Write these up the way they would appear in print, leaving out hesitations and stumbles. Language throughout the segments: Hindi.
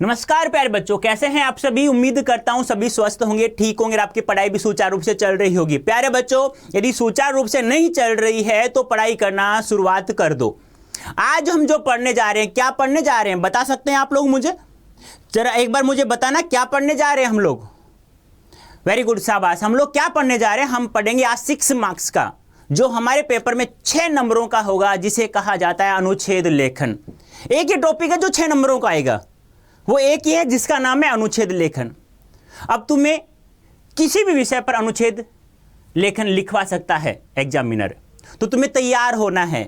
नमस्कार प्यारे बच्चों, कैसे हैं आप सभी। उम्मीद करता हूं सभी स्वस्थ होंगे, ठीक होंगे और आपकी पढ़ाई भी सुचारू रूप से चल रही होगी। प्यारे बच्चों, यदि सुचारू रूप से नहीं चल रही है तो पढ़ाई करना शुरुआत कर दो। आज हम जो पढ़ने जा रहे हैं, क्या पढ़ने जा रहे हैं बता सकते हैं आप लोग मुझे? जरा एक बार मुझे बताना, क्या पढ़ने जा रहे हैं हम लोग? वेरी गुड, शाबाश। हम लोग क्या पढ़ने जा रहे हैं? हम पढ़ेंगे आज 6 मार्क्स का, जो हमारे पेपर में 6 नंबरों का होगा, जिसे कहा जाता है अनुच्छेद लेखन। एक ही टॉपिक है जो 6 नंबरों का आएगा, वो एक ही है जिसका नाम है अनुच्छेद लेखन। अब तुम्हें किसी भी विषय पर अनुच्छेद लेखन लिखवा सकता है एग्जामिनर, तो तुम्हें तैयार होना है।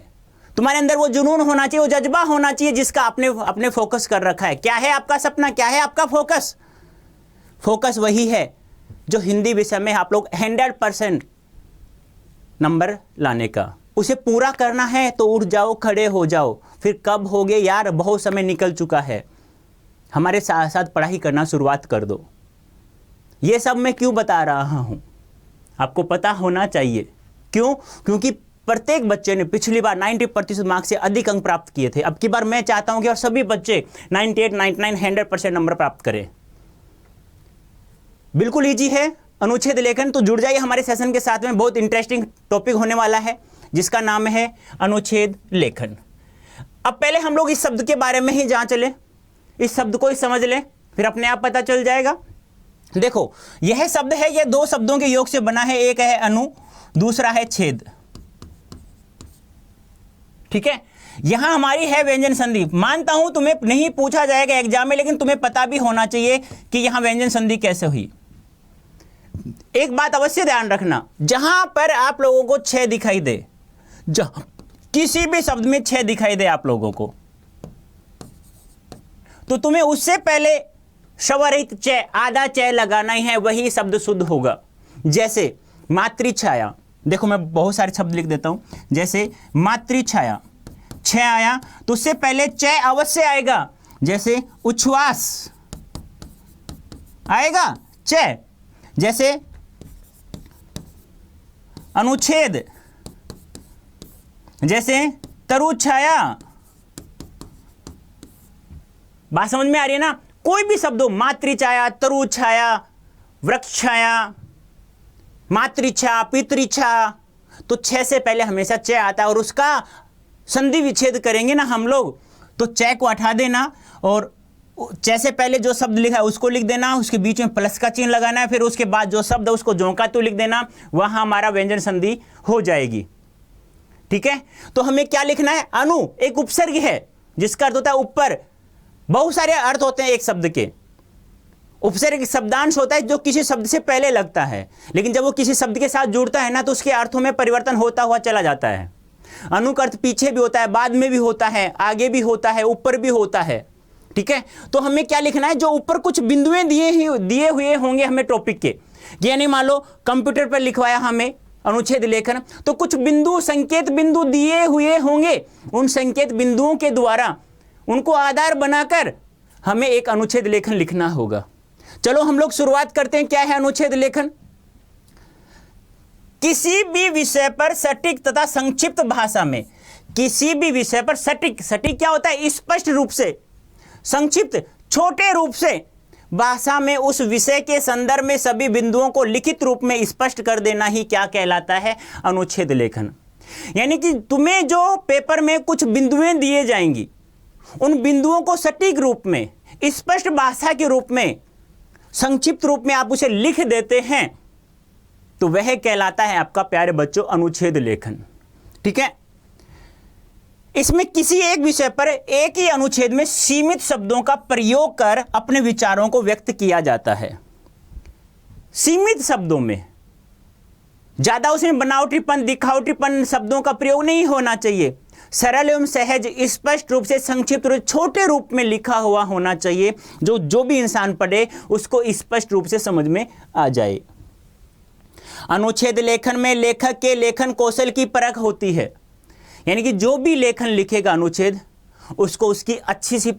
तुम्हारे अंदर वो जुनून होना चाहिए, वो जज्बा होना चाहिए जिसका आपने फोकस कर रखा है। क्या है आपका सपना, क्या है आपका फोकस? फोकस वही है जो हिंदी विषय में आप लोग 100% नंबर लाने का, उसे पूरा करना है। तो उठ जाओ, खड़े हो जाओ। फिर कब होगे यार, बहुत समय निकल चुका है। हमारे साथ साथ पढ़ाई करना शुरुआत कर दो। ये सब मैं क्यों बता रहा हूं, आपको पता होना चाहिए। क्यों? क्योंकि प्रत्येक बच्चे ने पिछली बार 90% मार्क्स से अधिक अंक प्राप्त किए थे। अब की बार मैं चाहता हूं कि और सभी बच्चे 98, 99, 100% नंबर प्राप्त करें। बिल्कुल ईजी है अनुच्छेद लेखन। तो जुड़ जाइए हमारे सेशन के साथ में, बहुत इंटरेस्टिंग टॉपिक होने वाला है जिसका नाम है अनुच्छेद लेखन। अब पहले हम लोग इस शब्द के बारे में ही जान चले, इस शब्द को ही समझ लें, फिर अपने आप पता चल जाएगा। देखो, यह शब्द है, यह 2 शब्दों के योग से बना है। एक है अनु, दूसरा है छेद। ठीक है, यहां हमारी है व्यंजन संधि। मानता हूं तुम्हें नहीं पूछा जाएगा एग्जाम में, लेकिन तुम्हें पता भी होना चाहिए कि यहां व्यंजन संधि कैसे हुई। एक बात अवश्य ध्यान रखना, जहां पर आप लोगों को 6 दिखाई दे, किसी भी शब्द में 6 दिखाई दे आप लोगों को, तो तुम्हें उससे पहले शवरहित च, आधा च लगाना ही है, वही शब्द शुद्ध होगा। जैसे मातृछाया, देखो मैं बहुत सारे शब्द लिख देता हूं। जैसे मातृछाया, 6 आया तो उससे पहले च अवश्य आएगा। जैसे उच्छ्वास आएगा च। जैसे अनुच्छेद, जैसे तरुछाया। बात समझ में आ रही है ना? कोई भी शब्द हो, मातृछाया, तरुछाया, वृक्षछाया, मातृछा, पितृछा, तो 6 से पहले हमेशा च आता है। और उसका संधि विच्छेद करेंगे ना हम लोग, तो च को हटा देना और च से पहले जो शब्द लिखा है उसको लिख देना, उसके बीच में प्लस का चिन्ह लगाना है, फिर उसके बाद जो शब्द है उसको जोंका तो लिख देना, वहां हमारा व्यंजन संधि हो जाएगी। ठीक है, तो हमें क्या लिखना है? अनु एक उपसर्ग है जिसका अर्थ होता है ऊपर। बहुत सारे अर्थ होते हैं एक शब्द के। उपसर्ग शब्दांश होता है जो किसी शब्द से पहले लगता है, लेकिन जब वो किसी शब्द के साथ जुड़ता है ना, तो उसके अर्थों में परिवर्तन होता हुआ चला जाता है। अनु का अर्थ पीछे भी होता है, बाद में भी होता है, आगे भी होता है, ऊपर भी होता है। ठीक है, तो हमें क्या लिखना है? जो ऊपर कुछ बिंदुएं दिए हुए होंगे हमें टॉपिक के, यानी मान लो कंप्यूटर पर लिखवाया हमें अनुच्छेद लेखन, तो कुछ बिंदु, संकेत बिंदु दिए हुए होंगे। उन संकेत बिंदुओं के द्वारा, उनको आधार बनाकर हमें एक अनुच्छेद लेखन लिखना होगा। चलो हम लोग शुरुआत करते हैं। क्या है अनुच्छेद लेखन? किसी भी विषय पर सटीक तथा संक्षिप्त भाषा में, किसी भी विषय पर सटीक, सटीक क्या होता है? स्पष्ट रूप से, संक्षिप्त छोटे रूप से भाषा में उस विषय के संदर्भ में सभी बिंदुओं को लिखित रूप में स्पष्ट कर देना ही क्या कहलाता है? अनुच्छेद लेखन। यानी कि तुम्हें जो पेपर में कुछ बिंदुएं दिए जाएंगी, उन बिंदुओं को सटीक रूप में, स्पष्ट भाषा के रूप में, संक्षिप्त रूप में आप उसे लिख देते हैं, तो वह कहलाता है आपका प्यारे बच्चों अनुच्छेद लेखन। ठीक है, इसमें किसी एक विषय पर एक ही अनुच्छेद में सीमित शब्दों का प्रयोग कर अपने विचारों को व्यक्त किया जाता है। सीमित शब्दों में, ज्यादा उसमें बनावटीपन, दिखावटीपन शब्दों का प्रयोग नहीं होना चाहिए। सरल एवं सहज, स्पष्ट रूप से, संक्षिप्त रूप, छोटे रूप में लिखा हुआ होना चाहिए, जो भी इंसान पढ़े उसको स्पष्ट रूप से समझ में आ जाए। अनुच्छेद लेखन में लेखक के लेखन कौशल की परख होती है। यानी कि जो भी लेखन लिखेगा अनुच्छेद, उसको उसकी अच्छी सी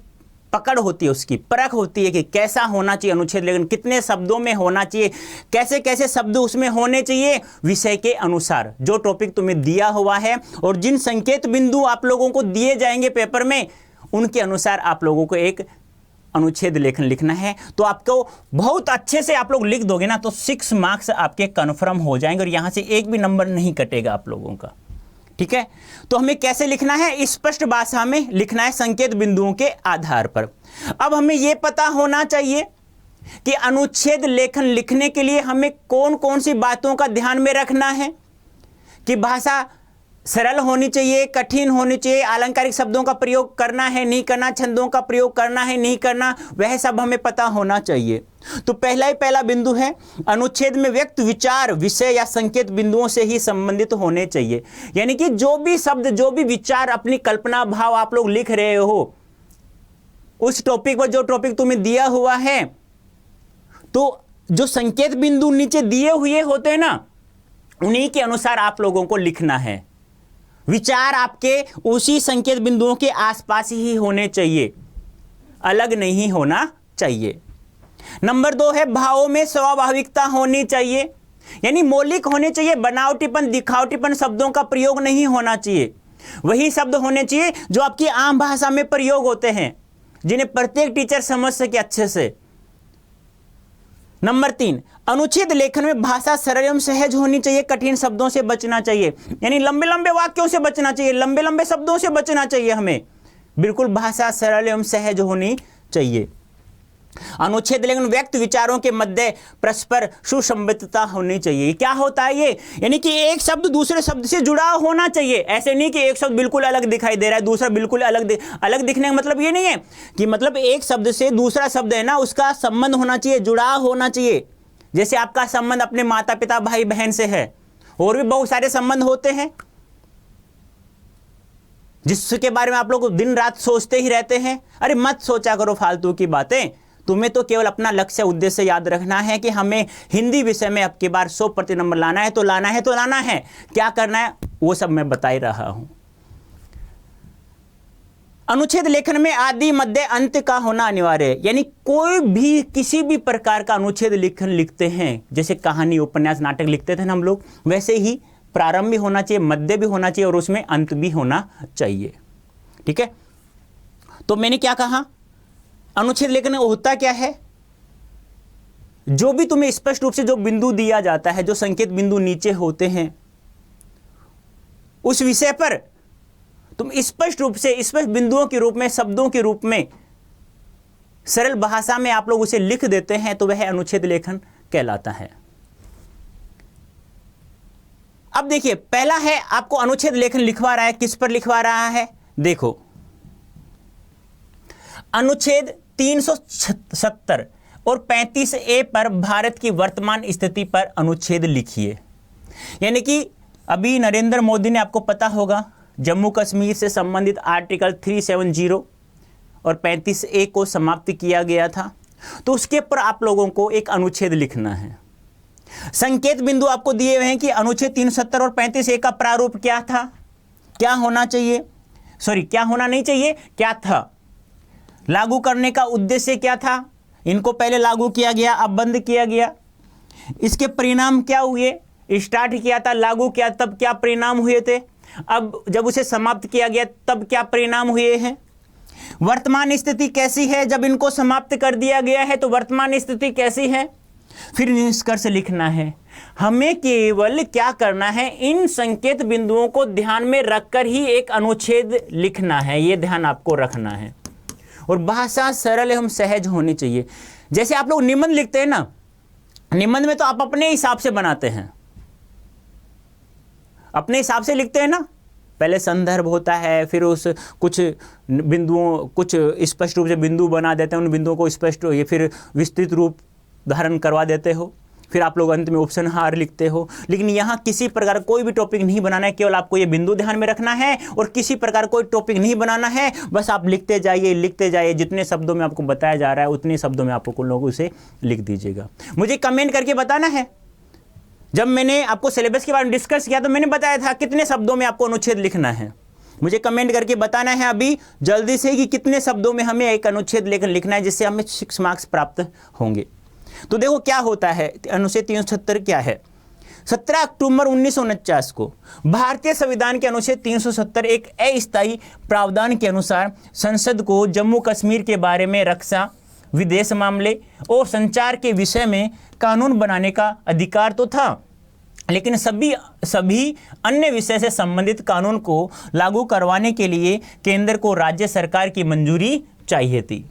पकड़ होती है, उसकी परख होती है कि कैसा होना चाहिए अनुच्छेद लेखन, कितने शब्दों में होना चाहिए, कैसे कैसे शब्द उसमें होने चाहिए विषय के अनुसार, जो टॉपिक तुम्हें दिया हुआ है और जिन संकेत बिंदु आप लोगों को दिए जाएंगे पेपर में, उनके अनुसार आप लोगों को एक अनुच्छेद लेखन लिखना है। तो आपको बहुत अच्छे से आप लोग लिख दोगे ना तो 6 मार्क्स आपके कन्फर्म हो जाएंगे और यहां से एक भी नंबर नहीं कटेगा आप लोगों का। ठीक है, तो हमें कैसे लिखना है? स्पष्ट भाषा में लिखना है संकेत बिंदुओं के आधार पर। अब हमें यह पता होना चाहिए कि अनुच्छेद लेखन लिखने के लिए हमें कौन कौन सी बातों का ध्यान में रखना है कि भाषा सरल होनी चाहिए, कठिन होनी चाहिए, अलंकारिक शब्दों का प्रयोग करना है नहीं करना, छंदों का प्रयोग करना है नहीं करना, वह सब हमें पता होना चाहिए। तो पहला बिंदु है अनुच्छेद में व्यक्त विचार विषय या संकेत बिंदुओं से ही संबंधित होने चाहिए। यानी कि जो भी शब्द, जो भी विचार, अपनी कल्पना भाव आप लोग लिख रहे हो उस टॉपिक पर, जो टॉपिक तुम्हें दिया हुआ है, तो जो संकेत बिंदु नीचे दिए हुए होते हैं ना, उन्हीं के अनुसार आप लोगों को लिखना है। विचार आपके उसी संकेत बिंदुओं के आसपास ही होने चाहिए, अलग नहीं होना चाहिए। नंबर 2 है भावों में स्वाभाविकता होनी चाहिए, यानी मौलिक होने चाहिए। बनावटीपन, दिखावटीपन शब्दों का प्रयोग नहीं होना चाहिए। वही शब्द होने चाहिए जो आपकी आम भाषा में प्रयोग होते हैं, जिन्हें प्रत्येक टीचर समझ सके अच्छे से। नंबर 3, अनुच्छेद लेखन में भाषा सरल एवं सहज होनी चाहिए, कठिन शब्दों से बचना चाहिए। यानी लंबे लंबे वाक्यों से बचना चाहिए, लंबे लंबे शब्दों से बचना चाहिए हमें। बिल्कुल भाषा सरल एवं सहज होनी चाहिए। अनुच्छेद लेखन व्यक्त विचारों के मध्य परस्पर सुसंबद्धता होनी चाहिए। क्या होता है ये? यानी कि एक शब्द दूसरे शब्द से जुड़ा होना चाहिए। ऐसे नहीं कि एक शब्द बिल्कुल अलग दिखाई दे रहा है, दूसरा बिल्कुल अलग दिखने का मतलब ये नहीं है कि मतलब एक शब्द से दूसरा शब्द है ना, उसका संबंध होना चाहिए, जुड़ाव होना चाहिए। जैसे आपका संबंध अपने माता पिता भाई बहन से है, और भी बहुत सारे संबंध होते हैं जिसके बारे में आप लोग दिन रात सोचते ही रहते हैं। अरे मत सोचा करो फालतू की बातें, तुम्हें तो केवल अपना लक्ष्य उद्देश्य याद रखना है कि हमें हिंदी विषय में अब की बार 100% नंबर लाना है तो लाना है तो लाना है। क्या करना है वो सब मैं बता ही रहा हूं। अनुच्छेद लेखन में आदि मध्य अंत का होना अनिवार्य है। यानी कोई भी किसी भी प्रकार का अनुच्छेद लेखन लिखते हैं, जैसे कहानी उपन्यास नाटक लिखते थे ना हम लोग, वैसे ही प्रारंभ भी होना चाहिए, मध्य भी होना चाहिए और उसमें अंत भी होना चाहिए। ठीक है, तो मैंने क्या कहा, अनुच्छेद लेखन होता क्या है? जो भी तुम्हें स्पष्ट रूप से जो बिंदु दिया जाता है, जो संकेत बिंदु नीचे होते हैं, उस विषय पर तुम स्पष्ट रूप से स्पष्ट बिंदुओं के रूप में, शब्दों के रूप में, सरल भाषा में आप लोग उसे लिख देते हैं, तो वह अनुच्छेद लेखन कहलाता है। अब देखिए, पहला है आपको अनुच्छेद लेखन लिखवा रहा है, किस पर लिखवा रहा है? देखो, अनुच्छेद 370 और 35A पर भारत की वर्तमान स्थिति पर अनुच्छेद लिखिए। यानी कि अभी नरेंद्र मोदी ने, आपको पता होगा, जम्मू कश्मीर से संबंधित आर्टिकल 370 और 35A को समाप्त किया गया था, तो उसके पर आप लोगों को एक अनुच्छेद लिखना है। संकेत बिंदु आपको दिए हुए हैं कि अनुच्छेद 370 और 35A का प्रारूप क्या था, क्या होना चाहिए, क्या होना नहीं चाहिए, क्या था, लागू करने का उद्देश्य क्या था, इनको पहले लागू किया गया, अब बंद किया गया, इसके परिणाम क्या हुए, स्टार्ट किया था, लागू किया तब क्या परिणाम हुए थे, अब जब उसे समाप्त किया गया तब क्या परिणाम हुए हैं, वर्तमान स्थिति कैसी है, जब इनको समाप्त कर दिया गया है तो वर्तमान स्थिति कैसी है, फिर निष्कर्ष लिखना है। हमें केवल क्या करना है, इन संकेत बिंदुओं को ध्यान में रखकर ही एक अनुच्छेद लिखना है, यह ध्यान आपको रखना है। और भाषा सरल एवं सहज होनी चाहिए। जैसे आप लोग निबंध लिखते हैं ना, निबंध में तो आप अपने हिसाब से बनाते हैं, अपने हिसाब से लिखते हैं ना, पहले संदर्भ होता है, फिर उस कुछ बिंदुओं, कुछ स्पष्ट रूप से बिंदु बना देते हैं, उन बिंदुओं को स्पष्ट, ये फिर विस्तृत रूप धारण करवा देते हो, फिर आप लोग अंत में उपसंहार लिखते हो। लेकिन यहाँ किसी प्रकार कोई भी टॉपिक नहीं बनाना है, केवल आपको ये बिंदु ध्यान में रखना है और किसी प्रकार कोई टॉपिक नहीं बनाना है। बस आप लिखते जाइए, जितने शब्दों में आपको बताया जा रहा है उतने शब्दों में आपको लोग उसे लिख दीजिएगा। मुझे कमेंट करके बताना है। जब मैंने आपको सिलेबस के बारे में डिस्कस किया तो मैंने बताया था कितने शब्दों में आपको अनुच्छेद लिखना है। मुझे कमेंट करके बताना है अभी जल्दी से कि कितने शब्दों में हमें एक अनुच्छेद लेकर लिखना है, जिससे हमें 6 मार्क्स प्राप्त होंगे। तो देखो क्या होता है, अनुच्छेद 370 क्या है। 17 अक्टूबर 1949 को भारतीय संविधान के अनुच्छेद 370 एक अस्थायी प्रावधान के अनुसार संसद को जम्मू कश्मीर के बारे में रक्षा विदेश मामले और संचार के विषय में कानून बनाने का अधिकार तो था, लेकिन सभी अन्य विषय से संबंधित कानून को लागू करवाने के लिए केंद्र को राज्य सरकार की मंजूरी चाहिए थी।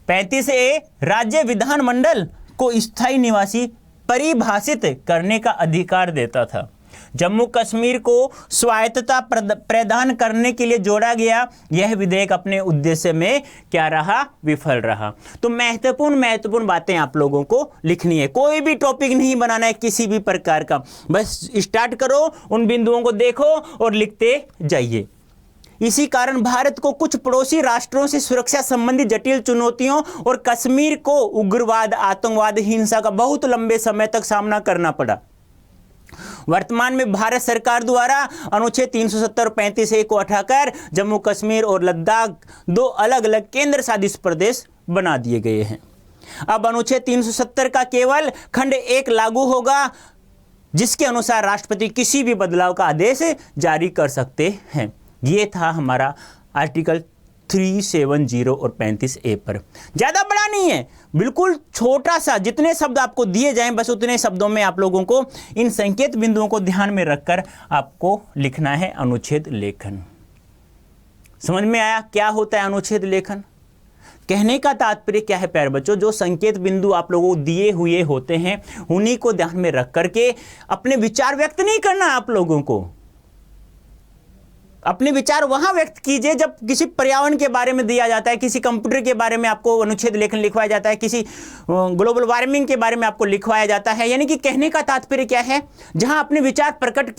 35A राज्य विधानमंडल को स्थायी निवासी परिभाषित करने का अधिकार देता था। जम्मू कश्मीर को स्वायत्तता प्रदान करने के लिए जोड़ा गया यह विधेयक अपने उद्देश्य में क्या रहा, विफल रहा। तो महत्वपूर्ण बातें आप लोगों को लिखनी है, कोई भी टॉपिक नहीं बनाना है किसी भी प्रकार का, बस स्टार्ट करो, उन बिंदुओं को देखो और लिखते जाइए। इसी कारण भारत को कुछ पड़ोसी राष्ट्रों से सुरक्षा संबंधी जटिल चुनौतियों और कश्मीर को उग्रवाद, आतंकवाद, हिंसा का बहुत लंबे समय तक सामना करना पड़ा। वर्तमान में भारत सरकार द्वारा अनुच्छेद 370 और 35A को हटाकर जम्मू कश्मीर और लद्दाख 2 अलग अलग केंद्र शासित प्रदेश बना दिए गए हैं। अब अनुच्छेद 370 का केवल खंड 1 लागू होगा, जिसके अनुसार राष्ट्रपति किसी भी बदलाव का आदेश जारी कर सकते हैं। ये था हमारा आर्टिकल 370 और 35A पर। ज़्यादा बड़ा नहीं है, बिल्कुल छोटा सा, जितने शब्द आपको दिए जाएं बस उतने शब्दों में आप लोगों को इन संकेत बिंदुओं को ध्यान में रखकर आपको लिखना है अनुच्छेद लेखन। समझ में आया क्या होता है अनुच्छेद लेखन? कहने का तात्पर्य क्या है प्यारे बच्चों, जो संकेत बिंदु आप लोगों को दिए हुए होते हैं उन्हीं को ध्यान में रख करके अपने विचार व्यक्त नहीं करना। आप लोगों को अपने विचार वहां व्यक्त कीजिए जब किसी पर्यावरण के बारे में दिया जाता है, किसी कंप्यूटर के बारे में आपको अनुच्छेद लेखन लिखवाया जाता है, किसी ग्लोबल वार्मिंग के बारे में आपको लिखवाया जाता है। यानी कि कहने का तात्पर्य क्या है, जहां अपने विचार प्रकट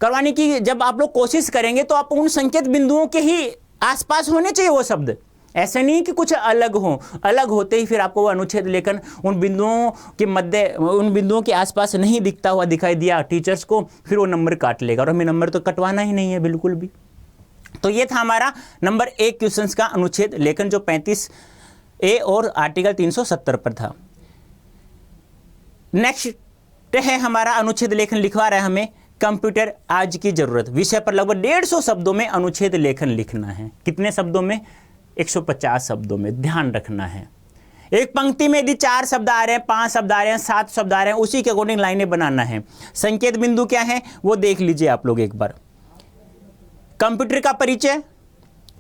करवाने की जब आप लोग कोशिश करेंगे तो आप उन संकेत बिंदुओं के ही आसपास होने चाहिए वो शब्द, ऐसे नहीं कि कुछ अलग हो। अलग होते ही फिर आपको वो अनुच्छेद लेखन उन बिंदुओं के आसपास नहीं दिखता हुआ दिखाई दिया टीचर्स को, फिर वो नंबर काट लेगा और हमें नंबर तो कटवाना ही नहीं है बिल्कुल भी। तो ये था हमारा नंबर 1 क्वेश्चंस का अनुच्छेद लेखन जो 35A और आर्टिकल 370 पर था। नेक्स्ट है हमारा अनुच्छेद लेखन लिखवा रहा है हमें कंप्यूटर आज की जरूरत विषय पर। लगभग 150 शब्दों में अनुच्छेद लेखन लिखना है। कितने शब्दों में? 150 शब्दों में। ध्यान रखना है, एक पंक्ति में यदि 4 शब्द आ रहे हैं, 5 शब्द आ रहे हैं, 7 शब्द आ रहे हैं, उसी के अकॉर्डिंग लाइनें बनाना है। संकेत बिंदु क्या है वो देख लीजिए आप लोग एक बार। कंप्यूटर का परिचय,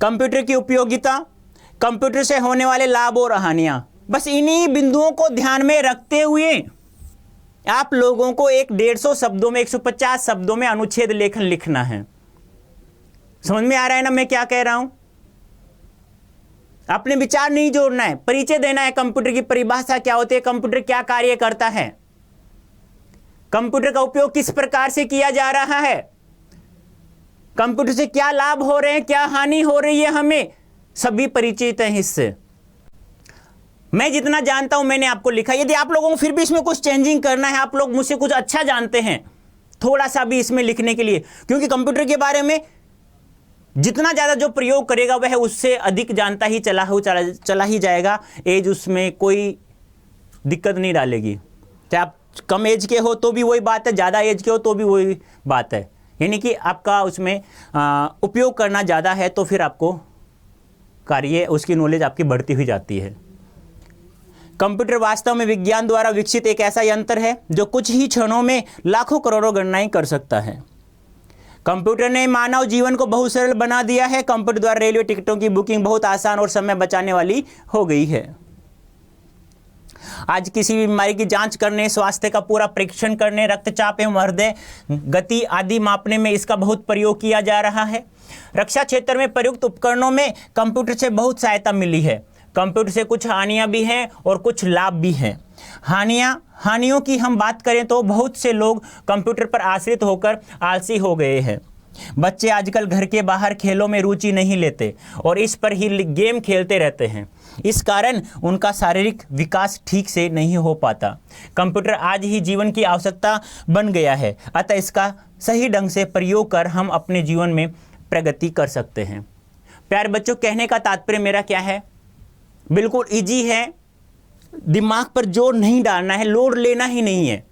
कंप्यूटर की उपयोगिता, कंप्यूटर से होने वाले लाभ और हानियां, बस इन्हीं बिंदुओं को ध्यान में रखते हुए आप लोगों को 150 शब्दों में 150 शब्दों में अनुच्छेद लेखन लिखना है। समझ में आ रहा है ना मैं क्या कह रहा हूं? अपने विचार नहीं जोड़ना है, परिचय देना है। कंप्यूटर की परिभाषा क्या होती है, कंप्यूटर क्या कार्य करता है, कंप्यूटर का उपयोग किस प्रकार से किया जा रहा है, कंप्यूटर से क्या लाभ हो रहे हैं, क्या हानि हो रही है, हमें सभी परिचित हैं इससे। मैं जितना जानता हूं मैंने आपको लिखा। यदि आप लोगों को फिर भी इसमें कुछ चेंजिंग करना है, आप लोग मुझसे कुछ अच्छा जानते हैं थोड़ा सा भी इसमें लिखने के लिए, क्योंकि कंप्यूटर के बारे में जितना ज़्यादा जो प्रयोग करेगा वह उससे अधिक जानता ही चला ही जाएगा। एज उसमें कोई दिक्कत नहीं डालेगी, चाहे आप कम एज के हो तो भी वही बात है, ज़्यादा एज के हो तो भी वही बात है। यानी कि आपका उसमें उपयोग करना ज़्यादा है तो फिर आपको कार्य उसकी नॉलेज आपकी बढ़ती हुई जाती है। कंप्यूटर वास्तव में विज्ञान द्वारा विकसित एक ऐसा यंत्र है जो कुछ ही क्षणों में लाखों करोड़ों गणनाएं कर सकता है। कंप्यूटर ने मानव जीवन को बहुत सरल बना दिया है। कंप्यूटर द्वारा रेलवे टिकटों की बुकिंग बहुत आसान और समय बचाने वाली हो गई है। आज किसी भी बीमारी की जांच करने, स्वास्थ्य का पूरा परीक्षण करने, रक्तचाप एवं हृदय गति आदि मापने में इसका बहुत प्रयोग किया जा रहा है। रक्षा क्षेत्र में प्रयुक्त उपकरणों में कंप्यूटर से बहुत सहायता मिली है। कंप्यूटर से कुछ हानियां भी हैं और कुछ लाभ भी हैं। हानियों की हम बात करें तो बहुत से लोग कंप्यूटर पर आश्रित होकर आलसी हो गए हैं। बच्चे आजकल घर के बाहर खेलों में रुचि नहीं लेते और इस पर ही गेम खेलते रहते हैं। इस कारण उनका शारीरिक विकास ठीक से नहीं हो पाता। कंप्यूटर आज ही जीवन की आवश्यकता बन गया है, अतः इसका सही ढंग से प्रयोग कर हम अपने जीवन में प्रगति कर सकते हैं। प्यारे बच्चों, कहने का तात्पर्य मेरा क्या है, बिल्कुल इजी है, दिमाग पर जोर नहीं डालना है, लोड लेना ही नहीं है।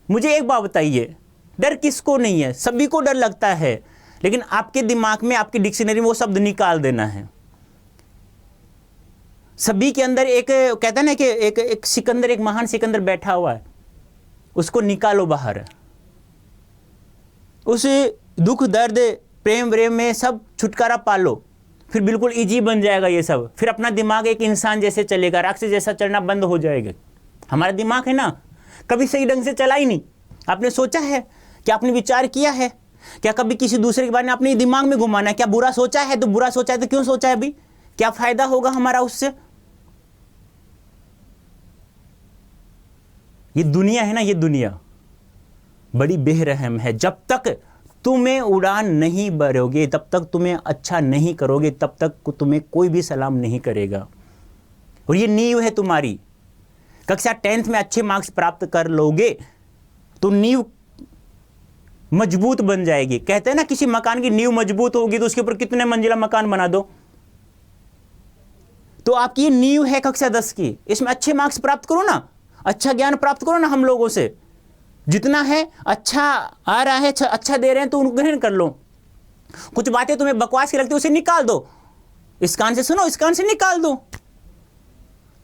मुझे एक बात बताइए, डर किसको नहीं है? सभी को डर लगता है, लेकिन आपके दिमाग में, आपकी डिक्शनरी में वो शब्द निकाल देना है। सभी के अंदर एक कहते हैं ना कि एक सिकंदर, एक महान सिकंदर बैठा हुआ है, उसको निकालो बाहर। उस दुख दर्द प्रेम व्रेम में सब छुटकारा पालो, फिर बिल्कुल इजी बन जाएगा ये सब। फिर अपना दिमाग एक इंसान जैसे चलेगा, राक्षस जैसा चलना बंद हो जाएगा। हमारा दिमाग है ना, कभी सही ढंग से चला ही नहीं। आपने सोचा है क्या? आपने विचार किया है क्या कभी किसी दूसरे के बारे में अपने दिमाग में घुमाना है? क्या बुरा सोचा है? तो बुरा सोचा है तो क्यों सोचा है अभी? क्या फायदा होगा हमारा उससे? ये दुनिया है ना, ये दुनिया बड़ी बेरहम है। जब तक तुम्हें उड़ान नहीं भरोगे, तब तक तुम्हें अच्छा नहीं करोगे, तब तक तुम्हें कोई भी सलाम नहीं करेगा। और ये नींव है तुम्हारी। कक्षा 10th में अच्छे मार्क्स प्राप्त कर लोगे तो नींव मजबूत बन जाएगी। कहते हैं ना, किसी मकान की नींव मजबूत होगी तो उसके ऊपर कितने मंजिला मकान बना दो। तो आपकी ये नींव है कक्षा 10 की, इसमें अच्छे मार्क्स प्राप्त करो ना, अच्छा ज्ञान प्राप्त करो ना हम लोगों से। जितना है अच्छा आ रहा है, अच्छा दे रहे हैं तो उनको ग्रहण कर लो। कुछ बातें तुम्हें बकवास की लगती है उसे निकाल दो, इस कान से सुनो, इस कान से निकाल दो।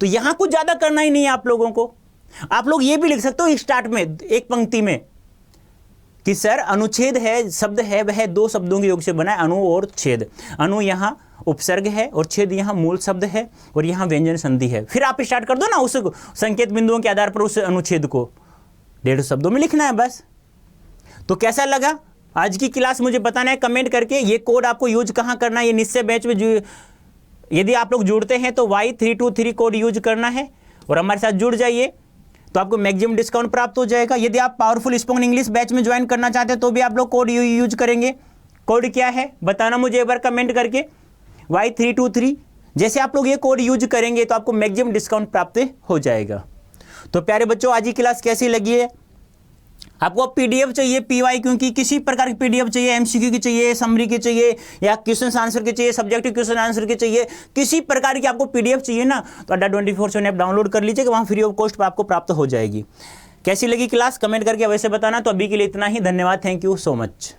तो यहां कुछ ज्यादा करना ही नहीं है आप लोगों को। आप लोग ये भी लिख सकते हो स्टार्ट में एक पंक्ति में कि सर अनुच्छेद है, शब्द है, वह 2 शब्दों के योग से बना है, अनु और छेद। अनु यहां उपसर्ग है और छेद यहां मूल शब्द है और यहां व्यंजन संधि है। फिर आप स्टार्ट कर दो ना उस संकेत बिंदुओं के आधार पर उस अनुच्छेद को 1.5 शब्दों में लिखना है बस। तो कैसा लगा आज की क्लास मुझे बताना है कमेंट करके। ये कोड आपको यूज कहां करना है, ये निश्चय बैच में यदि आप लोग जुड़ते हैं तो Y323 कोड यूज करना है और हमारे साथ जुड़ जाइए तो आपको मैक्सिमम डिस्काउंट प्राप्त हो जाएगा। यदि आप पावरफुल स्पोकन इंग्लिश बैच में ज्वाइन करना चाहते हैं तो भी आप लोग कोड यूज करेंगे। कोड क्या है बताना मुझे एक बार कमेंट करके, Y323। जैसे आप लोग ये कोड यूज करेंगे तो आपको मैक्सिमम डिस्काउंट प्राप्त हो जाएगा। तो प्यारे बच्चों, आज की क्लास कैसी लगी है? आपको पीडीएफ चाहिए PY, क्योंकि किसी प्रकार की पीडीएफ चाहिए, एमसीक्यू की चाहिए, समरी की चाहिए, या क्वेश्चन आंसर के चाहिए, सब्जेक्टिव क्वेश्चन आंसर के चाहिए, किसी प्रकार की आपको पीडीएफ चाहिए ना, तो अड्डा 24/7 ऐप डाउनलोड कर लीजिएगा, वहाँ फ्री ऑफ कॉस्ट पर आपको प्राप्त हो जाएगी। कैसी लगी क्लास कमेंट करके अवश्य बताना। तो अभी के लिए इतना ही, धन्यवाद, थैंक यू सो मच।